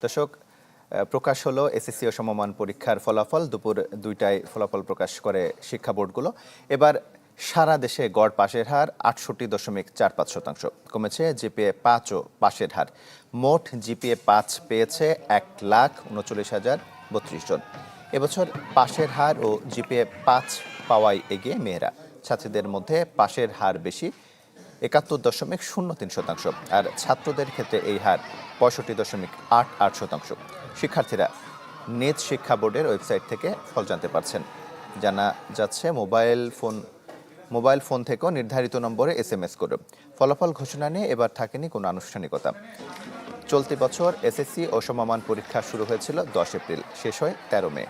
দর্শক, প্রকাশ হলো এসএসসি ও সমমান পরীক্ষার ফলাফল। দুপুর ২টায় ফলাফল প্রকাশ করে শিক্ষা বোর্ডগুলো। এবার সারা দেশে গড় পাশের হার ৬৮.৪৫%। কমেছে জিপিএ ৫ ও পাশের হার। মোট জিপিএ ৫ পেয়েছে ১,৩৯,০৩২ জন। এবছর পাশের হার ও জিপিএ ৫ পাওয়ায় এগিয়ে মেয়েরা। ছাত্রীদের মধ্যে পাশের হার বেশি ৭১.০৩%, আর ছাত্রদের ক্ষেত্রে এই হার ৬৫.৮৮%। শিক্ষার্থীরা নিজ শিক্ষা বোর্ডের ওয়েবসাইট থেকে ফল জানতে পারছেন। জানা যাচ্ছে মোবাইল ফোন থেকেও নির্ধারিত নম্বরে SMS করে। ফলাফল ঘোষণা নিয়ে এবার থাকেনি কোনো আনুষ্ঠানিকতা। চলতি বছর এসএসসি ও সমমান পরীক্ষা শুরু হয়েছিল ১০ এপ্রিল, শেষ হয় ১৩ মে।